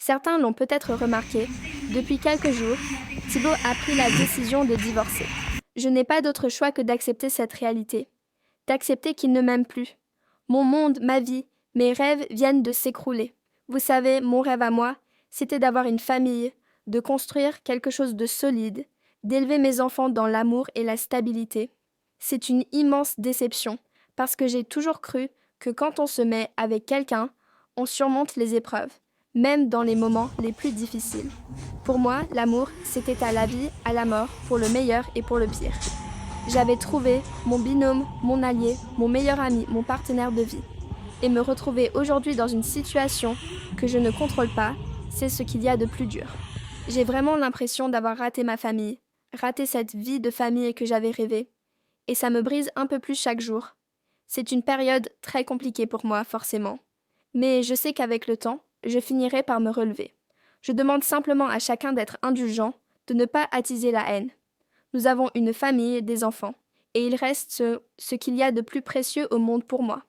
Certains l'ont peut-être remarqué, depuis quelques jours, Thibaut a pris la décision de divorcer. Je n'ai pas d'autre choix que d'accepter cette réalité, d'accepter qu'il ne m'aime plus. Mon monde, ma vie, mes rêves viennent de s'écrouler. Vous savez, mon rêve à moi, c'était d'avoir une famille, de construire quelque chose de solide, d'élever mes enfants dans l'amour et la stabilité. C'est une immense déception, parce que j'ai toujours cru que quand on se met avec quelqu'un, on surmonte les épreuves, même dans les moments les plus difficiles. Pour moi, l'amour, c'était à la vie, à la mort, pour le meilleur et pour le pire. J'avais trouvé mon binôme, mon allié, mon meilleur ami, mon partenaire de vie. Et me retrouver aujourd'hui dans une situation que je ne contrôle pas, c'est ce qu'il y a de plus dur. J'ai vraiment l'impression d'avoir raté ma famille, raté cette vie de famille que j'avais rêvée. Et ça me brise un peu plus chaque jour. C'est une période très compliquée pour moi, forcément. Mais je sais qu'avec le temps, je finirai par me relever. Je demande simplement à chacun d'être indulgent, de ne pas attiser la haine. Nous avons une famille, des enfants, et il reste ce qu'il y a de plus précieux au monde pour moi.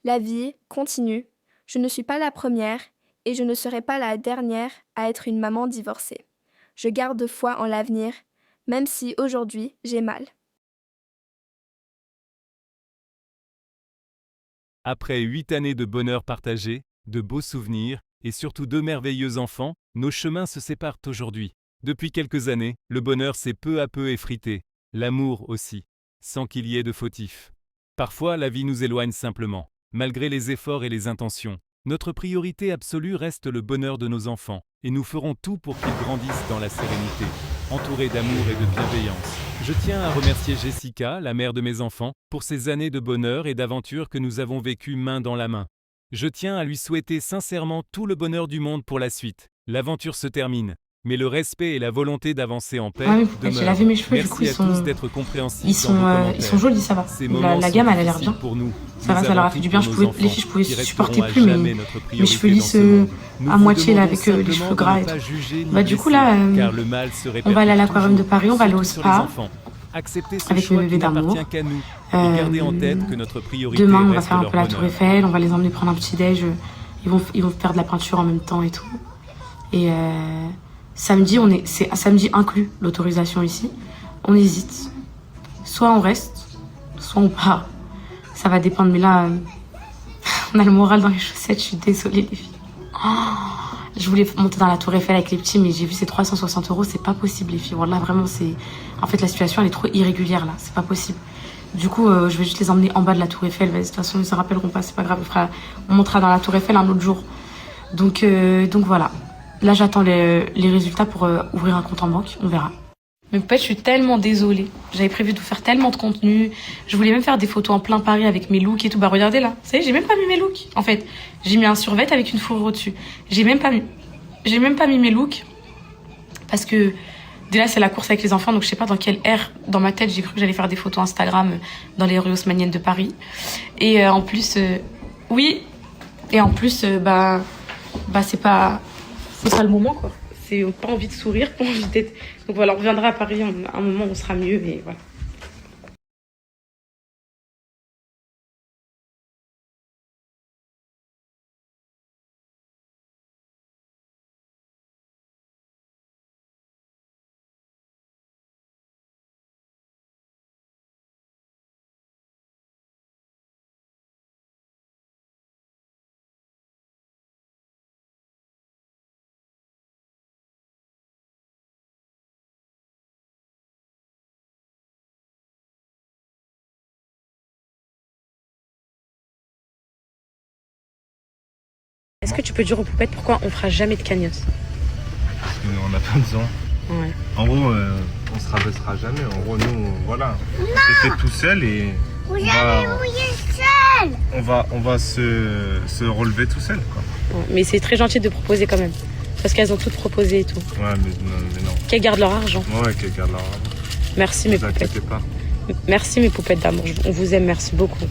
La vie continue. Je ne suis pas la première, et je ne serai pas la dernière à être une maman divorcée. Je garde foi en l'avenir, même si aujourd'hui j'ai mal. Après 8 années de bonheur partagé, de beaux souvenirs, et surtout 2 merveilleux enfants, nos chemins se séparent aujourd'hui. Depuis quelques années, le bonheur s'est peu à peu effrité, l'amour aussi, sans qu'il y ait de fautif. Parfois, la vie nous éloigne simplement, malgré les efforts et les intentions. Notre priorité absolue reste le bonheur de nos enfants, et nous ferons tout pour qu'ils grandissent dans la sérénité, entourés d'amour et de bienveillance. Je tiens à remercier Jessica, la mère de mes enfants, pour ces années de bonheur et d'aventure que nous avons vécues main dans la main. Je tiens à lui souhaiter sincèrement tout le bonheur du monde pour la suite. L'aventure se termine, mais le respect et la volonté d'avancer en paix Ouais, mais poupette, j'ai lavé demeurent. mes cheveux, du coup, Merci à tous d'être compréhensifs dans vos ils sont commentaires. jolis, ça va. Ces La, moments la sont gamme, elle a l'air difficiles bien. pour nous. Ça va, Nous ça leur avons a fait tout du bien. pour nos Les enfants, filles, je pouvais qui supporter resteront à plus, mais jamais notre mes cheveux priorité dans lisses ce monde. Nous à vous moitié, là, demandons avec les simplement cheveux de gras ne et tout. pas juger ni Bah, du coup, blesser, là, car le mal se on va aller à répercute l'aquarium de toujours, Paris, on va aller au surtout sur les spa enfants. Acceptez ce avec mes choix qui bébés n'appartient d'amour. qu'à nous, et gardez en Euh, tête que notre priorité Demain, on va reste faire un leur peu la Tour bonheur. Eiffel, on va les emmener prendre un petit déj. Ils vont faire de la peinture en même temps et tout. Et samedi, c'est samedi inclus l'autorisation ici. On hésite. Soit on reste, soit on part. Ça va dépendre. Mais là, on a le moral dans les chaussettes. Je suis désolée, les filles. Oh, je voulais monter dans la Tour Eiffel avec les petits, mais j'ai vu ces 360 euros. C'est pas possible, les filles. Voilà, vraiment, c'est. En fait, la situation, elle est trop irrégulière là. C'est pas possible. Du coup, je vais juste les emmener en bas de la Tour Eiffel. Vas-y, de toute façon, ils se rappelleront pas. C'est pas grave. On montera dans la Tour Eiffel un autre jour. Donc voilà. Là, j'attends les résultats pour ouvrir un compte en banque. On verra. Mais en fait, je suis tellement désolée. J'avais prévu de vous faire tellement de contenu. Je voulais même faire des photos en plein Paris avec mes looks et tout. Bah regardez là. Vous savez, j'ai même pas mis mes looks. En fait, j'ai mis un survêt avec une fourrure au-dessus. J'ai même pas mis mes looks parce que déjà c'est la course avec les enfants. Donc je sais pas dans quelle ère dans ma tête j'ai cru que j'allais faire des photos Instagram dans les rues haussmanniennes de Paris. Et en plus, oui. Et en plus, c'est pas le moment quoi. C'est pas envie de sourire, pas envie d'être. Donc voilà, on reviendra à Paris à un moment où on sera mieux et voilà. Est-ce que tu peux dire aux poupettes pourquoi on fera jamais de cagnotte? Parce qu'on n'a pas besoin. Ouais. En gros, on se rabaissera jamais. En gros, nous, voilà. On s'est fait tout seul et on va se relever tout seul, quoi. Ouais, mais c'est très gentil de proposer quand même. Parce qu'elles ont toutes proposé et tout. Ouais, mais non. Qu'elles gardent leur argent. Ouais, qu'elles gardent leur argent. Merci Ne mes vous poupettes. inquiétez pas. Merci mes poupettes d'amour. On vous aime, merci beaucoup.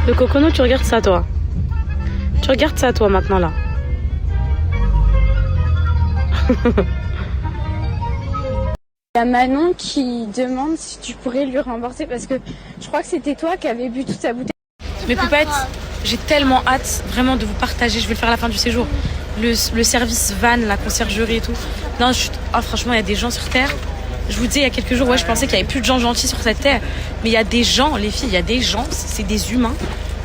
Le cocono, tu regardes ça, toi. Tu regardes ça, toi, maintenant, là. Il y a Manon qui demande si tu pourrais lui rembourser parce que je crois que c'était toi qui avais bu toute sa bouteille. Mes poupettes, j'ai tellement hâte vraiment de vous partager. Je vais le faire à la fin du séjour. Le service van, la conciergerie et tout. Non, franchement, il y a des gens sur Terre. Je vous disais, il y a quelques jours, je pensais qu'il y avait plus de gens gentils sur cette Terre. Mais il y a des gens, les filles, il y a des gens, c'est des humains.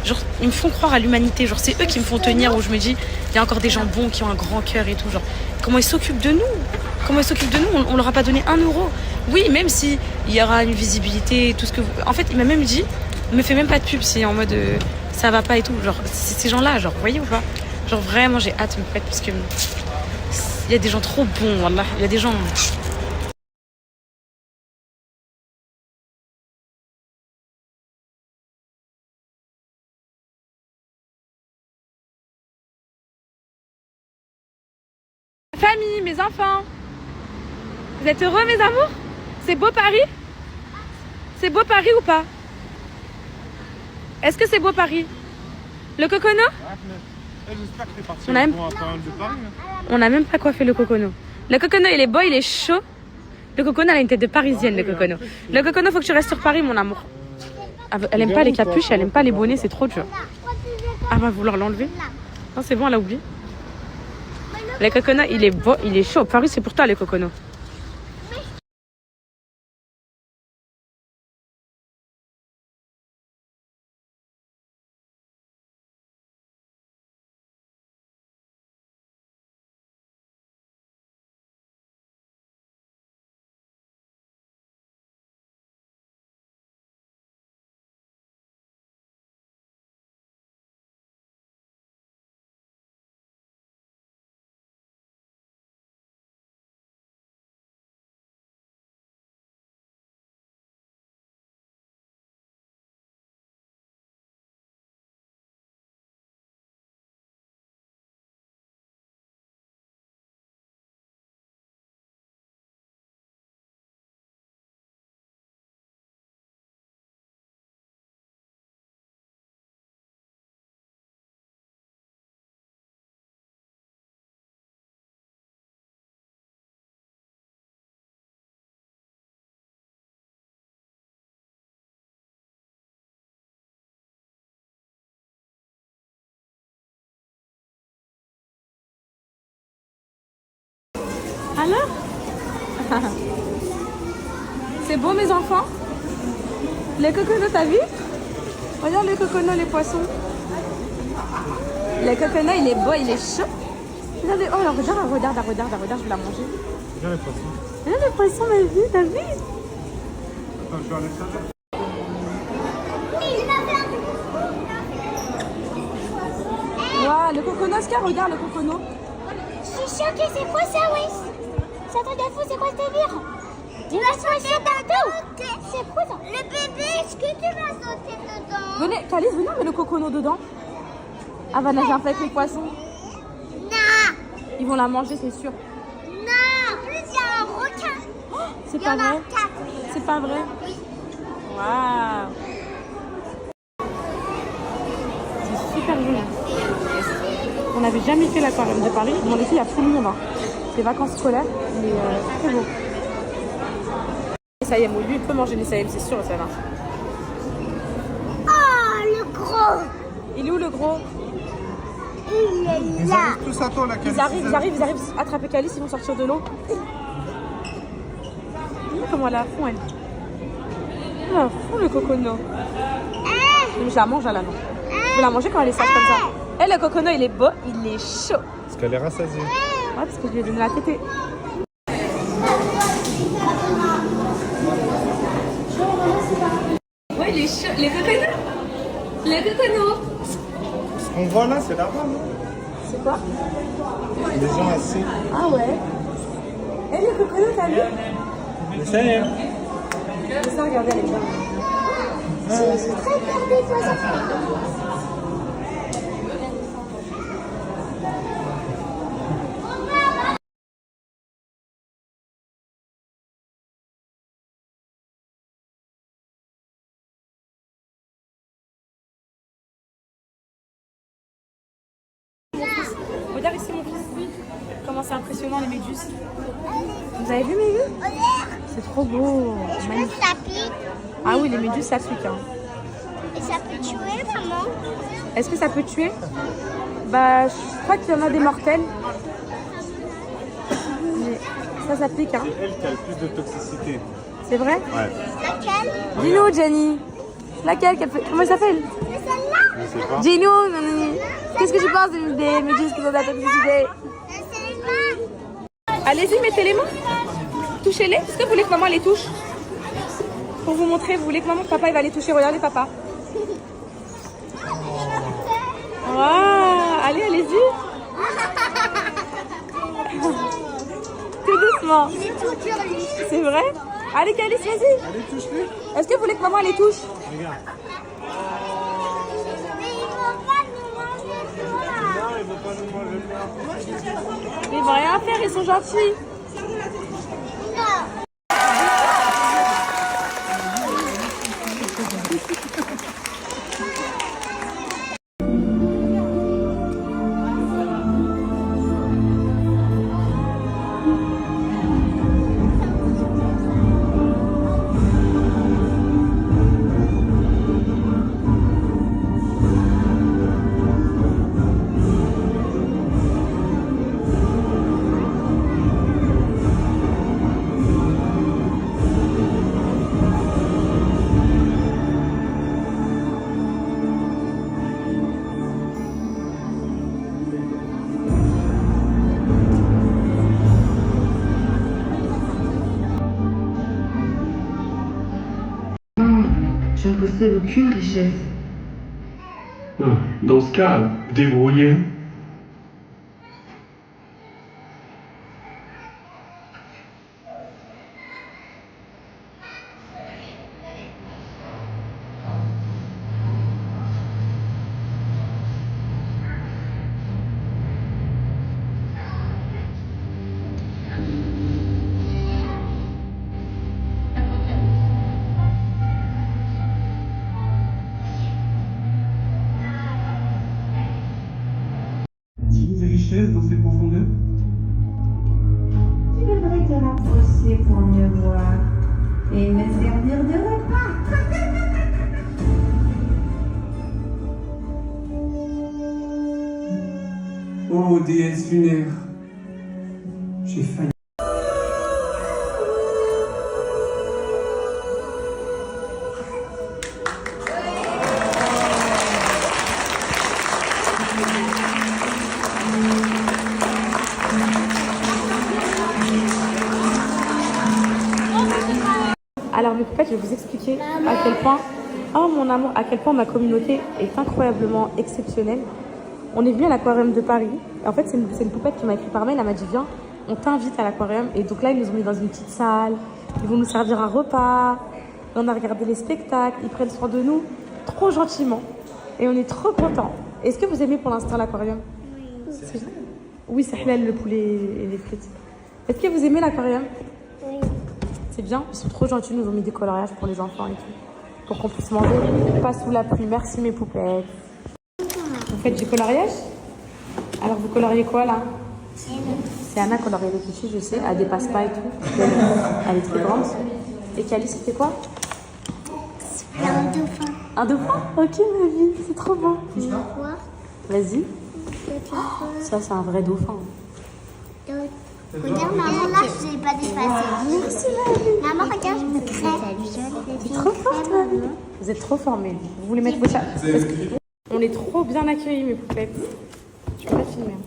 Genre, ils me font croire à l'humanité. Genre, c'est eux qui me font tenir où je me dis, il y a encore des gens bons qui ont un grand cœur et tout. Genre, comment ils s'occupent de nous? Comment ils s'occupent de nous? On leur a pas donné 1 euro. Oui, même si il y aura une visibilité, tout ce que vous... En fait, il m'a même dit, me fait même pas de pub, c'est en mode ça va pas et tout. Genre, ces gens-là, genre, vous voyez ou pas? Genre, vraiment, j'ai hâte de me mettre parce que il y a des gens trop bons, wallah. Il y a des gens. Famille, mes enfants, vous êtes heureux, mes amours? C'est beau Paris? C'est beau Paris ou pas? Est-ce que c'est beau Paris? Le cocono? On n'a même pas coiffé le cocono. Le cocono, il est beau, il est chaud. Le cocono, elle a une tête de parisienne, le cocono. Le cocono, faut que tu restes sur Paris, mon amour. Elle aime pas les capuches, elle aime pas les bonnets, c'est trop dur. Elle va vouloir l'enlever. Non, c'est bon, elle a oublié. Le cocono, il est beau, il est chaud. Paris, c'est pour toi, le cocono. Alors? C'est beau, mes enfants? Le cocono, t'as vu? Regarde le cocono, les poissons. Le cocono, il est beau, il est chaud. Regardez, oh, là, regarde, je vais la manger. Regarde les poissons. Regarde le poisson, t'as vu? Attends, je vais aller ça. Waouh, le cocono, Oscar, regarde le cocono. Je suis choquée, c'est quoi ça, oui? C'est un truc de fou, c'est quoi ce délire? Tu vas sauter dedans? C'est quoi ça? Le bébé, est-ce que tu vas sauter dedans? Venez, Calice, venez, on met le cocono dedans. Elle va nager un peu avec les poissons. Non! Ils vont la manger, c'est sûr. Non! En plus, il y a un requin. C'est Il y pas en a vrai? 4. C'est pas vrai? Waouh! C'est super joli. On n'avait jamais fait l'aquarium de Paris. Bon, les filles, il y a tout le monde. Hein. C'est vacances scolaires, mais c'est très beau. Ça y est, lui, il peut manger les saïms, c'est sûr, ça va. Oh, le gros! Il est où le gros? Il est Ils là. arrivent tous à toi, la Ils arrivent à attraper Calice, ils vont sortir de l'eau. Comment elle est à fond, elle. Elle est à fond, le cocono. Je la mange, là, non. Je vais la manger quand elle est sage comme ça. Et le cocono, il est beau, il est chaud. Parce qu'elle est rassasiée. Ouais, parce que je lui ai donné la tétée. Ouais, il est chaud. Le cocono. Le cocono. Ce qu'on voit là, c'est là-bas, non? C'est quoi? Les gens assis. Ah ouais. Et le cocono, t'as vu? Essaye, hein. Ça, regardez, elle est bien. J'ai très peur des poissons. comment c'est impressionnant les méduses. Vous avez vu mes yeux? C'est trop beau. Magnifique. Ça pique. Ah oui, les méduses ça pique. Hein. Et ça peut tuer, maman. Est-ce que ça peut tuer? Bah, je crois qu'il y en a des mortels. Mais ça pique. Hein. C'est elle qui a le plus de toxicité. C'est vrai? Ouais. Laquelle? Dis-nous, Jenny. Laquelle? Comment elle s'appelle? C'est celle-là. Je sais pas. Dis-nous, Nanani. Qu'est-ce que tu penses des méduses qui ont de la toxicité? C'est celle-là. Allez-y, mettez les mains. Touchez-les. Est-ce que vous voulez que maman les touche? Pour vous montrer, vous voulez que maman, papa, il va les toucher. Regardez, papa. Waouh. Allez, allez-y. Tout doucement. Il est tout dur, lui. C'est vrai? Allez, Calice, vas-y. Allez, touche-les. Est-ce que vous voulez que maman les touche? Regarde. Mais ils vont pas nous manger, toi. Non, ils vont pas nous manger là. Ils vont rien faire, ils sont gentils. Non. Je ne possède aucune richesse. Dans ce cas, débrouillez. Des richesses dans ces profondeurs. Tu devrais te rapprocher pour mieux voir et me servir de repas. Oh, déesse lunaire. J'ai failli. Alors mes poupettes, je vais vous expliquer à quel point, oh mon amour, à quel point ma communauté est incroyablement exceptionnelle. On est venu à l'aquarium de Paris. Et en fait, c'est une poupette qui m'a écrit par mail. Elle m'a dit viens, on t'invite à l'aquarium. Et donc là, ils nous ont mis dans une petite salle. Ils vont nous servir un repas. On a regardé les spectacles. Ils prennent soin de nous trop gentiment. Et on est trop contents. Est-ce que vous aimez pour l'instant l'aquarium? Oui. Oui, c'est halal le poulet et les frites. Est-ce que vous aimez l'aquarium? Oui. C'est bien, ils sont trop gentils, ils nous ont mis des coloriages pour les enfants et tout. Pour qu'on puisse manger, pas sous la pluie. Merci mes poupettes. Vous faites du coloriage? Alors vous coloriez quoi là? C'est Anna colorie les clichés, je sais, elle dépasse pas et tout. Elle est très grande. Et Calice, c'était quoi? Un dauphin. Un dauphin? Ok ma vie, c'est trop beau. Tu veux voir? Vas-y. Ça c'est un vrai dauphin. Regarde, maman, là, je ne l'ai pas dépassé. Merci, maman, regarde, je me crève. C'est trop fort, ma vie. Vous êtes trop formés. Vous voulez mettre vos chats? On est trop bien accueillis, mes poupettes. Tu peux pas filmer.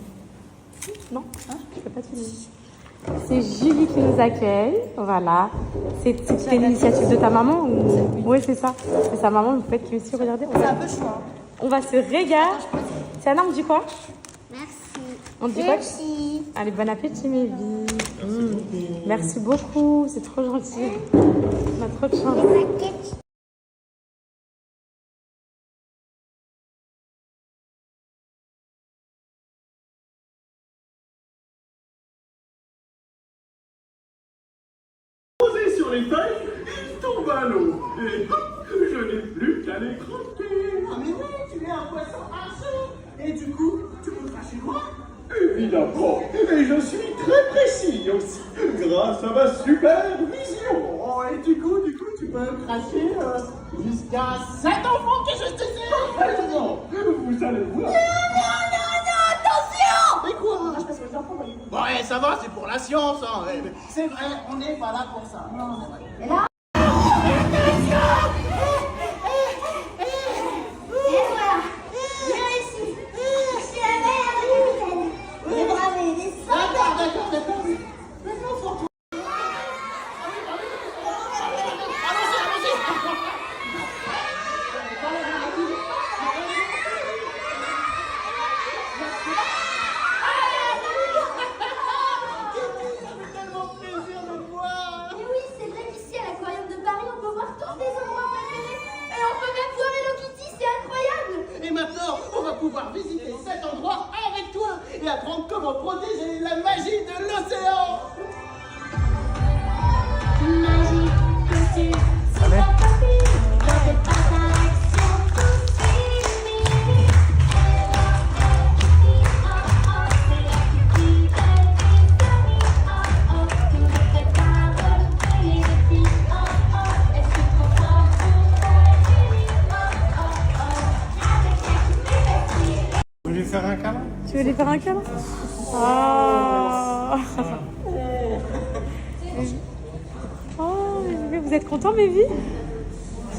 Non, je peux pas filmer. C'est Julie qui nous accueille. Voilà. C'était l'initiative de ta maman ou... Oui, c'est ça. C'est sa maman, une poupette qui est aussi. Regardez. C'est un peu chaud. On va se régaler. C'est Anna, on dit quoi? Merci. On dit quoi? Merci. Allez, bon appétit, mes vies. Merci beaucoup. C'est trop gentil. On a trop de chance. Posé sur les feuilles, il tombe à l'eau. Et hop, je n'ai plus qu'à les croquer. Ah mais oui, tu es un poisson argent. Et du coup, tu voudras chez moi? Évidemment, et je suis très précis aussi, grâce à ma super vision. Oh, et du coup, tu peux cracher jusqu'à 7 enfants que je désire. Non, vous allez voir. Non, attention! Mais quoi? Je passe les enfants. Ouais, ça va, c'est pour la science. Hein. C'est vrai, on n'est pas là pour ça. Non, c'est vrai. Et voilà, j'ai réussi. Je suis la meilleure de l'hôpital. J'ai bravé des centaines. D'accord. Maintenant, faut retourner. Mais oui, c'est vrai qu'ici à l'aquarium de Paris, on peut voir tous les endroits préférés. Et on peut même voir Hello Kitty, c'est incroyable. Et maintenant, on va pouvoir visiter cet endroit avec toi et apprendre comment protéger la magie de l'océan. Magie, couture, si ta copine ne fait pas ta réaction, tout s'illumine. C'est la Kitty, tout ne fait pas reluquer les filles. Est-ce que trop fort pour faire une avec la Kitty facile. Vous voulez faire un câlin? Tu veux lui faire un câlin? Oh, mais vous êtes content, mes vies?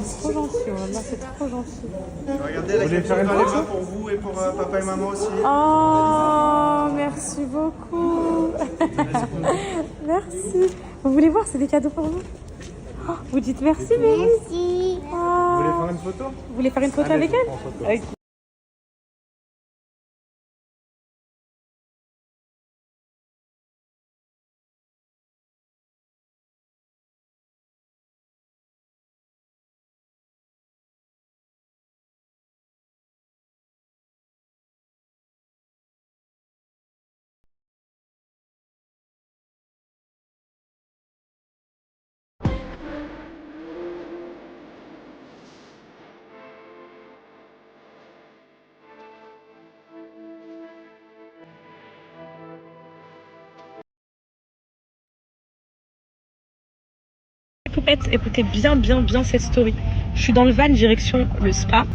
C'est trop gentil, là, c'est trop gentil. Regardez, vous voulez faire une photo pour vous et pour papa et maman aussi? Oh, merci beaucoup. Merci. Vous voulez voir, c'est des cadeaux pour vous? Oh, vous dites merci, mes vies. Merci. Oh. Vous voulez faire une photo? Vous voulez faire une photo avec elle? En photo. Ok. Poupettes, écoutez bien cette story. Je suis dans le van direction le spa.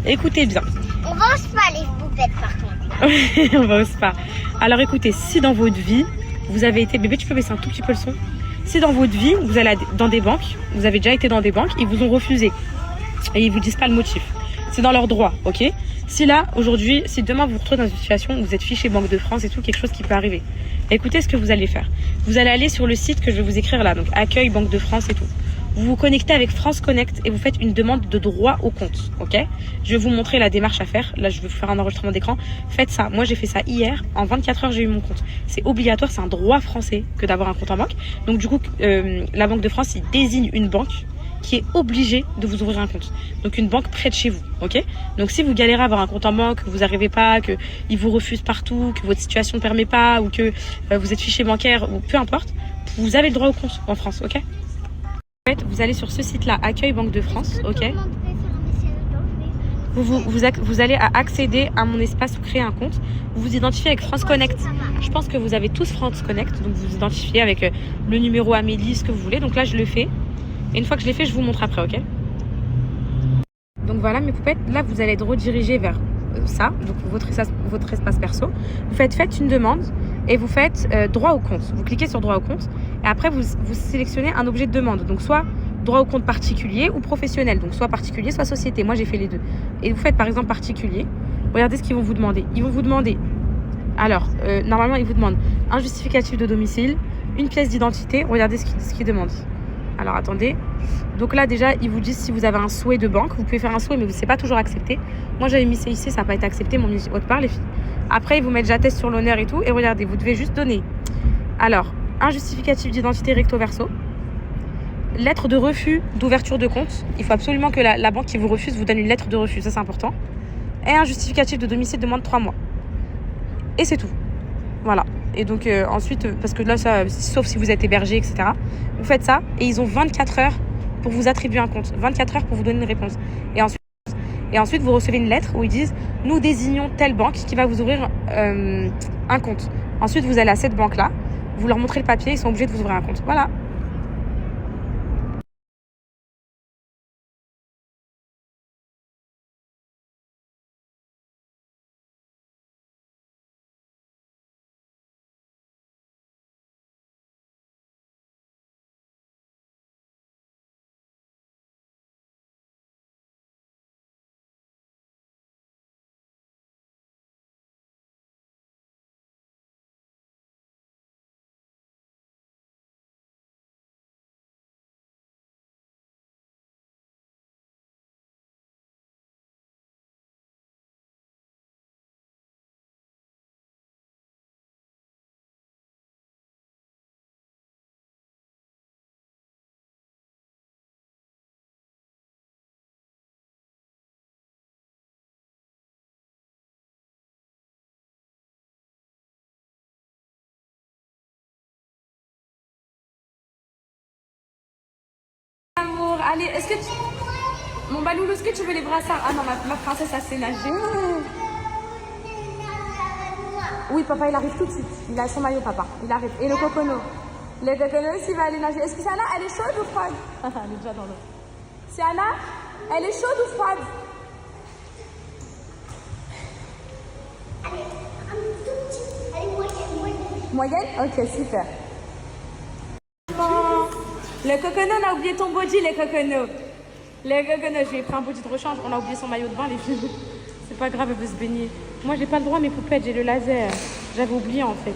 Écoutez bien. On va au spa, les poupettes, par contre. On va au spa. Alors écoutez, si dans votre vie, vous avez été... Bébé, tu peux baisser un tout petit peu le son? Si dans votre vie, vous allez dans des banques, vous avez déjà été dans des banques, ils vous ont refusé. Et ils vous disent pas le motif. C'est dans leur droit, ok? Si là, aujourd'hui, si demain vous vous retrouvez dans une situation où vous êtes fiché Banque de France et tout, quelque chose qui peut arriver. Écoutez ce que vous allez faire. Vous allez aller sur le site que je vais vous écrire là, donc accueil Banque de France et tout. Vous vous connectez avec France Connect et vous faites une demande de droit au compte, ok? Je vais vous montrer la démarche à faire. Là, je vais vous faire un enregistrement d'écran. Faites ça. Moi, j'ai fait ça hier. En 24 heures, j'ai eu mon compte. C'est obligatoire, c'est un droit français que d'avoir un compte en banque. Donc, du coup, la Banque de France, il désigne une banque qui est obligée de vous ouvrir un compte. Donc, une banque près de chez vous, ok? Donc, si vous galérez à avoir un compte en banque, que vous n'arrivez pas, que ils vous refusent partout, que votre situation ne permet pas ou que vous êtes fiché bancaire ou peu importe, vous avez le droit au compte en France, ok? En fait, vous allez sur ce site-là, Accueil Banque de France, ok? Vous allez à accéder à mon espace ou créer un compte. Vous vous identifiez avec France Connect. Je pense que vous avez tous France Connect, donc vous vous identifiez avec le numéro Amélie, ce que vous voulez. Donc là, je le fais. Et une fois que je l'ai fait, je vous montre après, ok? Donc voilà mes poupettes, là vous allez être redirigé vers ça, donc votre espace perso. Vous faites une demande et vous faites droit au compte. Vous cliquez sur droit au compte et après vous sélectionnez un objet de demande. Donc soit droit au compte particulier ou professionnel, donc soit particulier, soit société. Moi j'ai fait les deux. Et vous faites par exemple particulier. Regardez ce qu'ils vont vous demander. Ils vont vous demander, alors normalement ils vous demandent un justificatif de domicile, une pièce d'identité. Regardez ce qu'ils demandent. Alors attendez, donc là déjà ils vous disent si vous avez un souhait de banque, vous pouvez faire un souhait mais c'est pas toujours accepté. Moi j'avais mis CIC, ça n'a pas été accepté, mon numéro de part les filles. Après ils vous mettent j'atteste sur l'honneur et tout, et regardez, vous devez juste donner alors un justificatif d'identité recto verso, lettre de refus d'ouverture de compte, il faut absolument que la banque qui vous refuse vous donne une lettre de refus, ça c'est important, et un justificatif de domicile de moins de 3 mois. Et c'est tout, voilà. Et donc ensuite, parce que là, ça, sauf si vous êtes hébergé, etc., vous faites ça et ils ont 24 heures pour vous attribuer un compte. 24 heures pour vous donner une réponse. Et ensuite, vous recevez une lettre où ils disent « Nous désignons telle banque qui va vous ouvrir un compte. » Ensuite, vous allez à cette banque-là, vous leur montrez le papier, ils sont obligés de vous ouvrir un compte. Voilà. Amour, allez, est-ce que tu... Mon baloulou, est-ce que tu veux les brassards? Ah non, ma princesse, elle sait nager. Oui, papa, il arrive tout de suite. Il a son maillot, papa. Il arrive. Et le cocono. Le cocono aussi va aller nager. Est-ce que Siana, elle est chaude ou froide? Elle est déjà dans l'eau. Siana, elle est chaude ou froide? Elle est moyenne. Moyenne? Ok, super. Le cocono, on a oublié ton body, les coconos. Les coconos, je lui ai pris un body de rechange. On a oublié son maillot de bain, les filles. C'est pas grave, elle veut se baigner. Moi, j'ai pas le droit, mes poupettes, j'ai le laser. J'avais oublié, en fait.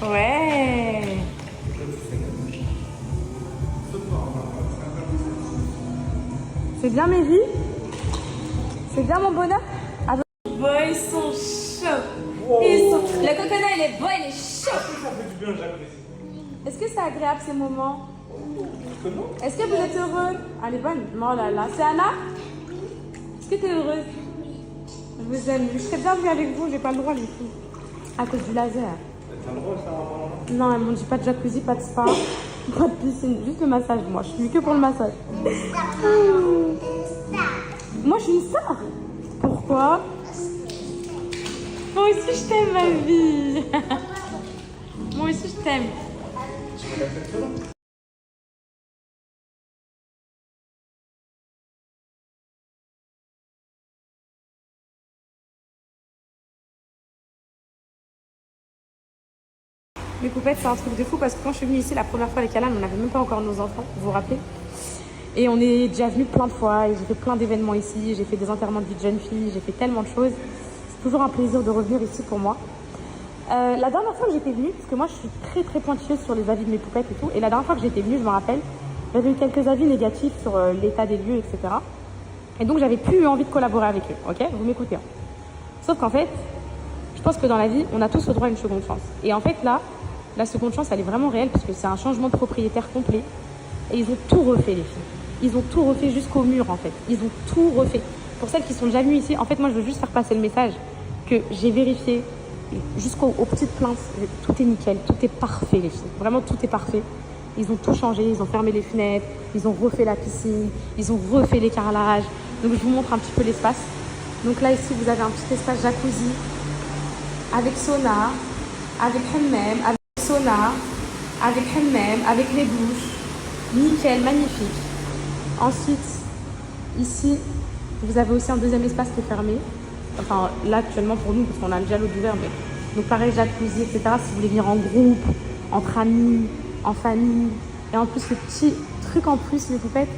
Ouais. C'est bien, mes vies? C'est bien, mon bonheur? Ah, boy, ils sont chauds. Ils sont... Le coconut, il est beau, il est chaud. Est-ce que c'est agréable ces moments? Est-ce que vous êtes heureux? Elle est bonne. Oh là là. C'est Anna? Est-ce que tu es heureuse? Je vous aime. Je serais bien venue avec vous, j'ai pas le droit, les filles. À cause du laser. T'as le droit, ça? Non, elles m'ont dit pas de jacuzzi, pas de spa, pas de piscine, juste le massage. Moi, je suis venue que pour le massage. Moi, je suis une star. Pourquoi? Moi aussi, je t'aime, ma vie. Moi aussi, je t'aime. Les poupettes, c'est un truc de fou parce que quand je suis venue ici la première fois avec Alan, on n'avait même pas encore nos enfants, vous vous rappelez? Et on est déjà venu plein de fois et j'ai fait plein d'événements ici, j'ai fait des enterrements de vie de jeunes filles, j'ai fait tellement de choses. C'est toujours un plaisir de revenir ici pour moi. La dernière fois que j'étais venue, parce que moi je suis très très pointilleuse sur les avis de mes poupettes et tout, et la dernière fois que j'étais venue, je me rappelle, j'avais eu quelques avis négatifs sur l'état des lieux, etc. Et donc j'avais plus eu envie de collaborer avec eux, ok? Vous m'écoutez. Hein. Sauf qu'en fait, je pense que dans la vie, on a tous le droit à une seconde chance. Et en fait là, la seconde chance, elle est vraiment réelle parce que c'est un changement de propriétaire complet. Et ils ont tout refait, les filles. Ils ont tout refait jusqu'au mur, en fait. Ils ont tout refait. Pour celles qui sont déjà venues ici, en fait, moi, je veux juste faire passer le message que j'ai vérifié jusqu'aux petites plaintes. Tout est nickel, tout est parfait, les filles. Vraiment, tout est parfait. Ils ont tout changé, ils ont fermé les fenêtres, ils ont refait la piscine, ils ont refait les carrelages. Donc, je vous montre un petit peu l'espace. Donc là, ici, vous avez un petit espace jacuzzi avec sauna, avec hammam, avec sauna, avec hammam, avec les douches. Nickel, magnifique. Ensuite, ici, vous avez aussi un deuxième espace qui est fermé. Enfin, là, actuellement, pour nous, parce qu'on a déjà l'eau d'ouvert. Mais... Donc, pareil, jacuzzi, etc. Si vous voulez venir en groupe, entre amis, en famille. Et en plus, le petit truc en plus, les poupettes,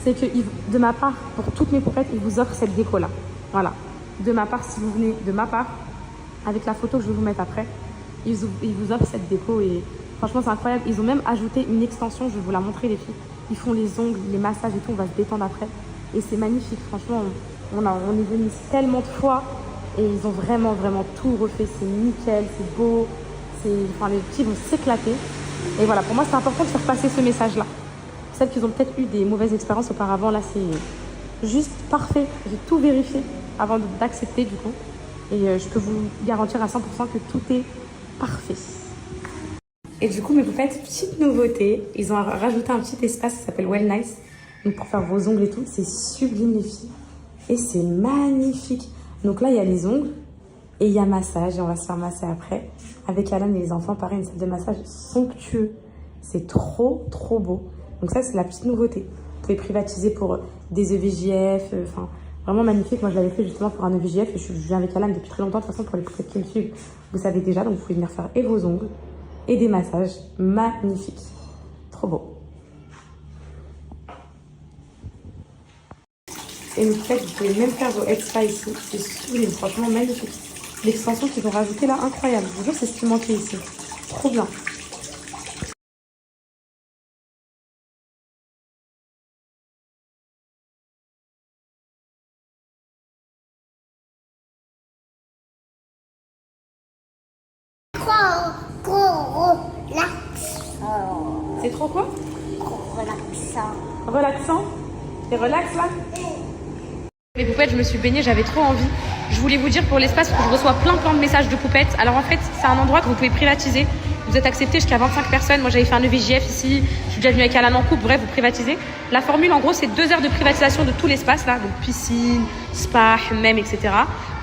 c'est que de ma part, pour toutes mes poupettes, ils vous offrent cette déco-là. Voilà. De ma part, si vous venez de ma part, avec la photo que je vais vous mettre après, ils vous offrent cette déco et franchement, c'est incroyable. Ils ont même ajouté une extension, je vais vous la montrer, les filles. Ils font les ongles, les massages et tout, on va se détendre après. Et c'est magnifique, franchement, on est venu tellement de fois et ils ont vraiment, vraiment tout refait. C'est nickel, c'est beau, enfin, les petits vont s'éclater. Et voilà, pour moi, c'est important de faire passer ce message-là. Celles qui ont peut-être eu des mauvaises expériences auparavant, là, c'est juste parfait. J'ai tout vérifié avant d'accepter, du coup. Et je peux vous garantir à 100% que tout est parfait. Et du coup, mes poupettes, petite nouveauté, ils ont rajouté un petit espace qui s'appelle Well Nice. Donc pour faire vos ongles et tout, c'est sublime les filles. Et c'est magnifique. Donc là, il y a les ongles et il y a massage. Et on va se faire masser après. Avec Alan et les enfants, pareil, une salle de massage somptueux. C'est trop, trop beau. Donc ça, c'est la petite nouveauté. Vous pouvez privatiser pour des EVJF, enfin, vraiment magnifique. Moi, je l'avais fait justement pour un EVJF et je viens avec Alan depuis très longtemps. De toute façon, pour les poupettes qui me suivent, vous savez déjà. Donc vous pouvez venir faire et vos ongles et des massages magnifiques. Trop beau. Et une poupettes, vous pouvez même faire vos extra ici. C'est sublime, franchement magnifique. L'extension qu'ils ont rajoutée là, incroyable. Je vous jure, c'est ce qui manquait ici. Trop bien. C'est trop quoi? Relaxant. Relaxant? T'es relax là? Les poupettes, je me suis baignée, j'avais trop envie. Je voulais vous dire pour l'espace que je reçois plein de messages de poupettes. Alors en fait, c'est un endroit que vous pouvez privatiser. Vous êtes accepté jusqu'à 25 personnes. Moi, j'avais fait un EVJF ici. Je suis déjà venue avec Alan en couple. Bref, vous privatisez. La formule, en gros, c'est 2 heures de privatisation de tout l'espace là. Donc piscine, spa, hammam, etc.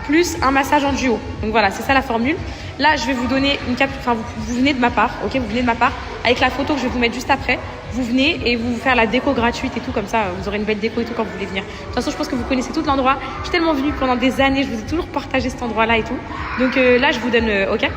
Plus un massage en duo. Donc voilà, c'est ça la formule. Là, je vais vous donner une capture. Enfin, vous venez de ma part, ok? Vous venez de ma part avec la photo que je vais vous mettre juste après. Vous venez et vous faire la déco gratuite et tout comme ça. Vous aurez une belle déco et tout quand vous voulez venir. De toute façon, je pense que vous connaissez tout l'endroit. Je suis tellement venue pendant des années. Je vous ai toujours partagé cet endroit-là et tout. Donc là, je vous donne, ok?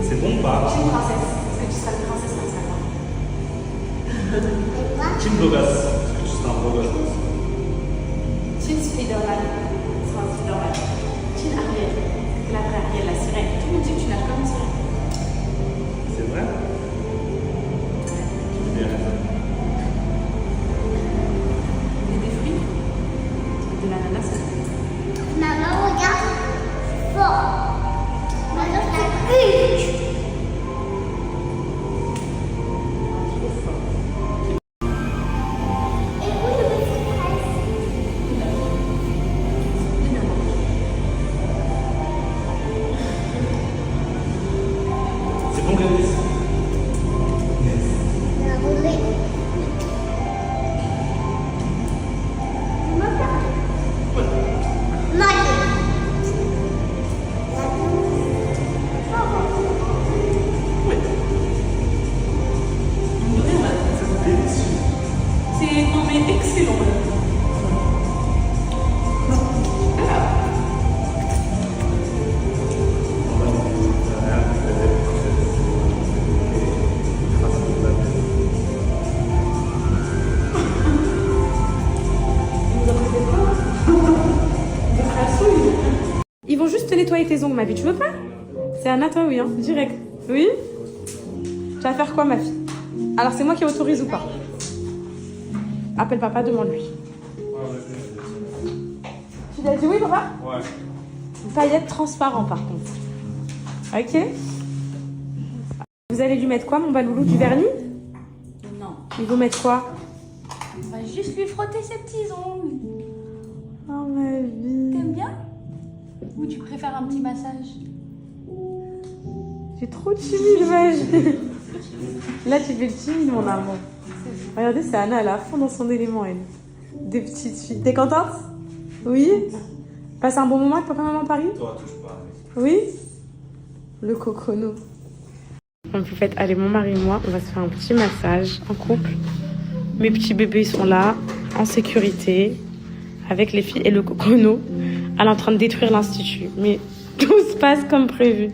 C'est bon ou pas? Team princesse. Est-ce que tu seras une princesse comme ça? Team beau gosse. Est-ce que tu seras un beau gosse? Team Spider-Man. C'est un Spider-Man. Team Ariel. C'est la vraie Ariel, la sirène. Tout le monde dit que tu nages comme une sirène. C'est vrai? Tu bien raison. Et des fruits. De l'ananas. Maman, regarde. Fort. Maman, la huche. C'est bon, Gladys? La roulée. C'est non mais excellent. Ils vont juste te nettoyer tes ongles, ma vie. Tu veux pas? C'est un toi, oui, hein, direct. Oui? Tu vas faire quoi, ma fille? Alors, c'est moi qui autorise ou pas? Appelle papa, demande-lui. Tu lui as dit oui, papa? Ouais. Paillettes transparent, par contre. Ok? Vous allez lui mettre quoi, mon baloulou? Du vernis? Non. Ils vont mettre quoi? On va juste lui frotter ses petits ongles. Oh, ma vie. T'aimes bien? Ou tu préfères un petit massage? Tu es trop timide, wesh. Là, tu fais le timide, mon amour. Regardez, c'est Anna, elle est à fond dans son élément, elle. Des petites filles. T'es contente? Oui? Passe un bon moment avec papa et maman Paris? Toi, touche pas. Oui? Le cocono. Vous faites, allez, mon mari et moi, on va se faire un petit massage en couple. Mes petits bébés, ils sont là, en sécurité, avec les filles et le cocono. Elle est en train de détruire l'institut. Mais tout se passe comme prévu.